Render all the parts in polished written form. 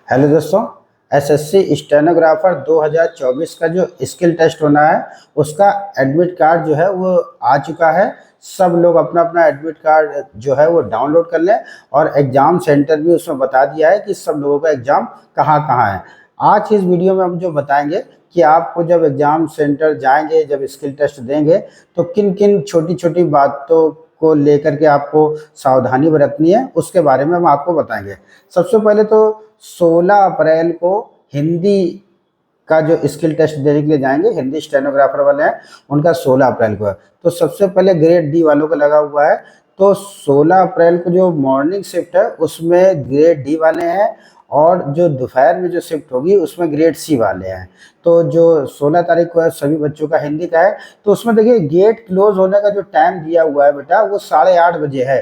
Hello दोस्तों, SSC stenographer 2024 का जो स्किल टेस्ट होना है उसका एडमिट कार्ड जो है वो आ चुका है। सब लोग अपना अपना एडमिट कार्ड जो है वो डाउनलोड कर लें और एग्ज़ाम सेंटर भी उसमें बता दिया है कि सब लोगों का एग्ज़ाम कहाँ कहाँ है। आज की इस वीडियो में हम जो बताएंगे कि आपको जब एग्ज़ाम सेंटर जाएंगे, जब स्किल टेस्ट देंगे तो किन किन छोटी छोटी बातों को लेकर के आपको सावधानी बरतनी है, उसके बारे में हम आपको बताएंगे। सबसे पहले तो 16 अप्रैल को हिंदी का जो स्किल टेस्ट देने के लिए जाएंगे, हिंदी स्टेनोग्राफर वाले हैं उनका 16 अप्रैल को है। तो सबसे पहले ग्रेड डी वालों का लगा हुआ है। तो 16 अप्रैल को जो मॉर्निंग शिफ्ट है उसमें ग्रेड डी वाले हैं और जो दोपहर में जो शिफ्ट होगी उसमें ग्रेड सी वाले हैं। तो जो 16 तारीख को है सभी बच्चों का हिंदी का है। तो उसमें देखिए गेट क्लोज होने का जो टाइम दिया हुआ है बेटा वो 8:30 बजे है,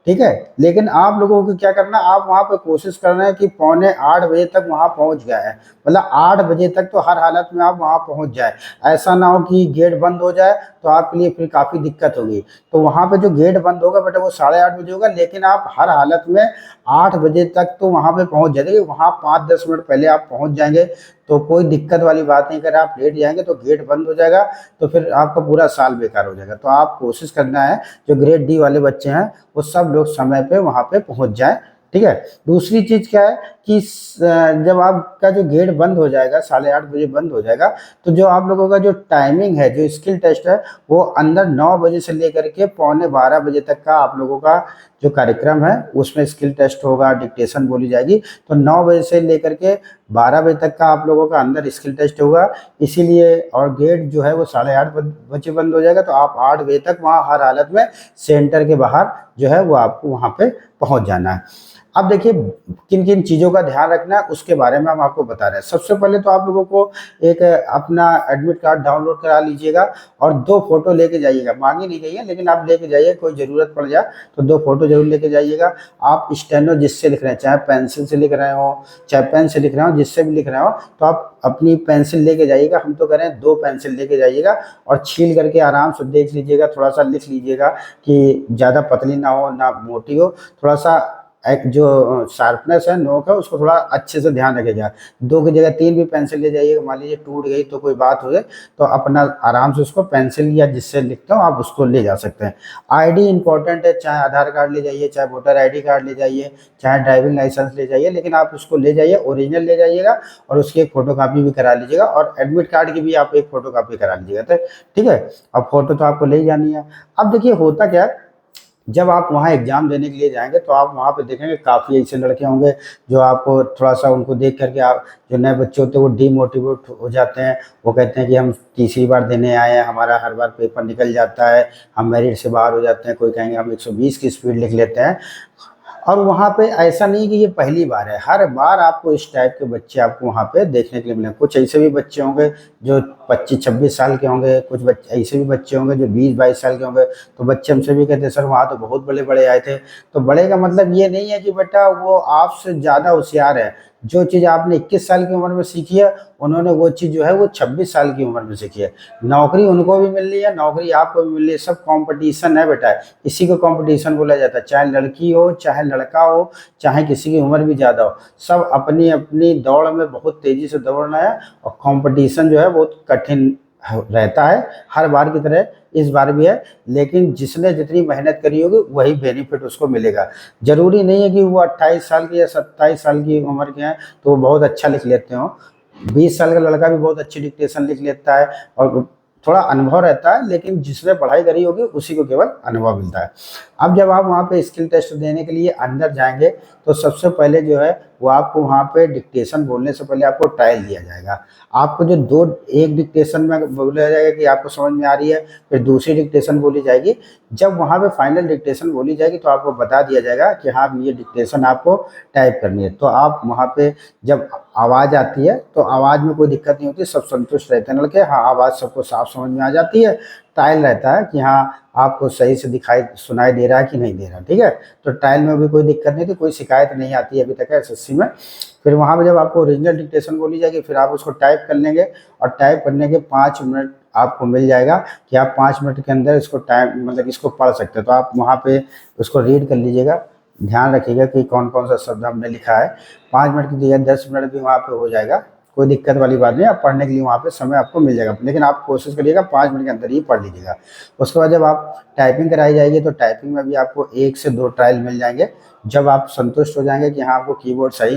ठीक है। लेकिन आप लोगों को क्या करना, आप वहाँ पे कोशिश करना है कि 7:45 तक वहाँ पहुँच गए हैं, मतलब 8 बजे तक तो हर हालत में आप वहाँ पहुँच जाए। ऐसा ना हो कि गेट बंद हो जाए तो आपके लिए फिर काफ़ी दिक्कत होगी। तो वहाँ पे जो गेट बंद होगा बेटा वो 8:30 बजे होगा, लेकिन आप हर हालत में 8 बजे तक तो वहाँ पे पहुँच जाएंगे। वहाँ 5-10 मिनट पहले आप पहुँच जाएंगे तो कोई दिक्कत वाली बात नहीं। अगर आप लेट जाएंगे तो गेट बंद हो जाएगा तो फिर आपका पूरा साल बेकार हो जाएगा। तो आप कोशिश करना है जो ग्रेड डी वाले बच्चे हैं वो सब लोग समय पे वहाँ पे पहुँच जाए, ठीक है। दूसरी चीज़ क्या है कि जब आपका जो गेट बंद हो जाएगा, 8:30 बजे बंद हो जाएगा, तो जो आप लोगों का जो टाइमिंग है, जो स्किल टेस्ट है वो अंदर 9 बजे से लेकर के 11:45 बजे तक का आप लोगों का जो कार्यक्रम है उसमें स्किल टेस्ट होगा, डिक्टेशन बोली जाएगी। तो 9 बजे से लेकर के 12 बजे तक का आप लोगों का अंदर स्किल टेस्ट होगा। इसीलिए और गेट जो है वो 8:30 बजे बंद हो जाएगा। तो आप 8 बजे तक वहाँ हर हालत में सेंटर के बाहर जो है वो आपको वहाँ पे पहुँच जाना है। अब देखिए किन किन चीज़ों का ध्यान रखना है उसके बारे में हम आपको बता रहे हैं। सबसे पहले तो आप लोगों को एक अपना एडमिट कार्ड डाउनलोड करा लीजिएगा और 2 फोटो लेके जाइएगा। मांगी नहीं गई है लेकिन आप लेके जाइए, कोई ज़रूरत पड़ जाए तो 2 फोटो जरूर लेके जाइएगा। आप स्टेनो जिससे लिख रहे हैं, चाहे पेंसिल से लिख रहे हो चाहे पेन से लिख रहे हो, जिससे भी लिख रहे हो, तो आप अपनी पेंसिल लेके जाइएगा। हम तो कह रहे हैं 2 पेंसिल लेके जाइएगा और छील करके आराम से देख लीजिएगा, थोड़ा सा लिख लीजिएगा कि ज़्यादा पतली ना हो ना मोटी हो। थोड़ा सा एक जो शार्पनेस है, नोक है, उसको थोड़ा अच्छे से ध्यान रखिएगा। 2 की जगह 3 भी पेंसिल ले जाइएगा। मान लीजिए टूट गई तो कोई बात हो जाए तो अपना आराम से उसको पेंसिल या जिससे लिखते हो आप उसको ले जा सकते हैं। आईडी इंपॉर्टेंट है, चाहे आधार कार्ड ले जाइए, चाहे वोटर आईडी कार्ड ले जाइए, चाहे ड्राइविंग लाइसेंस ले जाइए, लेकिन आप उसको ले जाइए, ओरिजिनल ले जाइएगा और उसकी एक फ़ोटो कापी भी करा लीजिएगा और एडमिट कार्ड की भी आप एक फ़ोटो कापी करा लीजिएगा। तो ठीक है, अब फ़ोटो तो आपको ले ही जानी है। अब देखिए होता क्या है, जब आप वहाँ एग्ज़ाम देने के लिए जाएंगे तो आप वहाँ पे देखेंगे काफ़ी ऐसे लड़के होंगे जो आपको थोड़ा सा उनको देख करके, आप जो नए बच्चे होते हैं वो डीमोटिवेट हो जाते हैं। वो कहते हैं कि हम तीसरी बार देने आए हैं, हमारा हर बार पेपर निकल जाता है, हम मेरिट से बाहर हो जाते हैं। कोई कहेंगे हम 120 की स्पीड लिख लेते हैं। और वहाँ पे ऐसा नहीं कि ये पहली बार है, हर बार आपको इस टाइप के बच्चे आपको वहाँ पे देखने के लिए मिलेंगे। कुछ ऐसे भी बच्चे होंगे जो 25-26 साल के होंगे, कुछ बच्चे ऐसे भी बच्चे होंगे जो 20-22 साल के होंगे। तो बच्चे हमसे भी कहते हैं सर वहाँ तो बहुत बड़े बड़े आए थे। तो बड़े का मतलब ये नहीं है कि बेटा वो आपसे ज़्यादा होशियार है। जो चीज़ आपने 21 साल की उम्र में सीखी है उन्होंने वो चीज़ जो है वो 26 साल की उम्र में सीखी है। नौकरी उनको भी मिल रही है, नौकरी आपको भी मिल रही है। सब कंपटीशन है बेटा, इसी को कंपटीशन बोला जाता है। चाहे लड़की हो चाहे लड़का हो, चाहे किसी की उम्र भी ज़्यादा हो, सब अपनी अपनी दौड़ में बहुत तेज़ी से दौड़ रहे हैं और कंपटीशन जो है बहुत कठिन रहता है। हर बार की तरह इस बार भी है, लेकिन जिसने जितनी मेहनत करी होगी वही बेनिफिट उसको मिलेगा। ज़रूरी नहीं है कि वो 28 साल की या 27 साल की उम्र के हैं तो वो बहुत अच्छा लिख लेते हो। 20 साल का लड़का भी बहुत अच्छी डिक्टेशन लिख लेता है और थोड़ा अनुभव रहता है, लेकिन जिसने पढ़ाई करी होगी उसी को केवल अनुभव मिलता है। अब जब आप वहाँ पे स्किल टेस्ट देने के लिए अंदर जाएंगे तो सबसे पहले जो है वो आपको वहाँ पे डिक्टेशन बोलने से पहले आपको ट्रायल दिया जाएगा। आपको जो दो एक डिक्टेशन में बोला जाएगा कि आपको समझ में आ रही है, फिर दूसरी डिक्टेशन बोली जाएगी। जब वहाँ पे फाइनल डिक्टेशन बोली जाएगी तो आपको बता दिया जाएगा कि हाँ ये डिक्टेशन आपको टाइप करनी है। तो आप वहाँ पे जब आवाज़ आती है तो आवाज़ में कोई दिक्कत नहीं होती, सब संतुष्ट रहते हैं लड़के। हाँ आवाज़ सबको साफ समझ में आ जाती है। ट्रायल रहता है कि हाँ आपको सही से दिखाई सुनाई दे रहा है कि नहीं दे रहा, ठीक है। तो ट्रायल में भी कोई दिक्कत नहीं थी, कोई शिकायत नहीं आती है अभी तक एसएससी में। फिर वहाँ पे जब आपको ओरिजिनल डिक्टेशन बोली जाएगी फिर आप उसको टाइप कर लेंगे और टाइप करने के 5 मिनट आपको मिल जाएगा कि आप 5 मिनट के अंदर इसको टाइप मतलब इसको पढ़ सकते हैं। तो आप वहाँ पे उसको रीड कर लीजिएगा। ध्यान रखिएगा कि कौन कौन सा शब्द हमने लिखा है। 5 मिनट की जगह 10 मिनट भी वहाँ पे हो जाएगा, कोई दिक्कत वाली बात नहीं। आप पढ़ने के लिए वहाँ पे समय आपको मिल जाएगा, लेकिन आप कोशिश करिएगा 5 मिनट के अंदर ही पढ़ लीजिएगा। उसके बाद जब आप टाइपिंग कराई जाएगी तो टाइपिंग में भी आपको 1 से 2 ट्रायल मिल जाएंगे। जब आप संतुष्ट हो जाएंगे कि हाँ आपको कीबोर्ड सही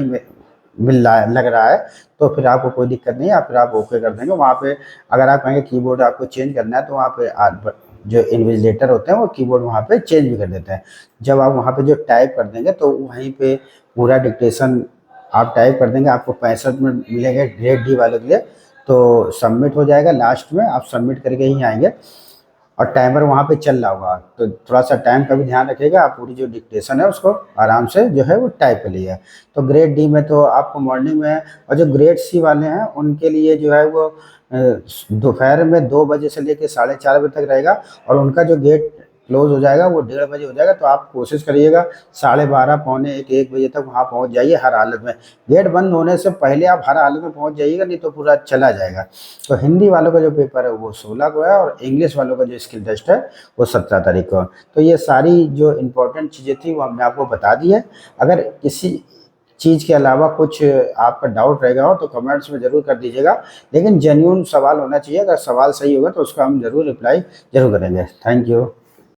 मिल रहा है, लग रहा है, तो फिर आपको कोई दिक्कत नहीं है, फिर आप ओके कर देंगे। वहाँ पे अगर आप कहेंगे कीबोर्ड आपको चेंज करना है तो वहाँ पे जो इन्विजिलेटर होते हैं वो कीबोर्ड वहाँ पे चेंज भी कर देते हैं। जब आप वहाँ पे जो टाइप कर देंगे तो वहीं पे पूरा डिक्टेशन आप टाइप कर देंगे, आपको 65 मिनट मिलेंगे ग्रेड डी वालों के लिए। तो सबमिट हो जाएगा, लास्ट में आप सबमिट करके ही आएंगे और टाइमर वहाँ पे चल रहा होगा, तो थोड़ा सा टाइम का भी ध्यान रखिएगा। आप पूरी जो डिक्टेशन है उसको आराम से जो है वो टाइप कर लीजिए। तो ग्रेड डी में तो आपको मॉर्निंग में, और जो ग्रेड सी वाले हैं उनके लिए जो है वो दोपहर में 2 बजे से लेकर 4:30 बजे तक रहेगा, और उनका जो गेट क्लोज हो जाएगा वो 1:30 बजे हो जाएगा। तो आप कोशिश करिएगा 12:30, पौने 1 बजे तक वहाँ पहुँच जाइए हर हालत में। गेट बंद होने से पहले आप हर हालत में पहुँच जाइएगा, नहीं तो पूरा चला जाएगा। तो हिंदी वालों का जो पेपर है वो 16 को है, और इंग्लिश वालों का जो स्किल टेस्ट है वो 17 तारीख को है। तो ये सारी जो इम्पोर्टेंट चीज़ें थी वो हमने आपको बता दी है। अगर किसी चीज़ के अलावा कुछ आपका डाउट रहेगा हो तो कमेंट्स में ज़रूर कर दीजिएगा, लेकिन जेन्युइन सवाल होना चाहिए। अगर सवाल सही होगा तो उसका हम ज़रूर रिप्लाई ज़रूर करेंगे। Thank you.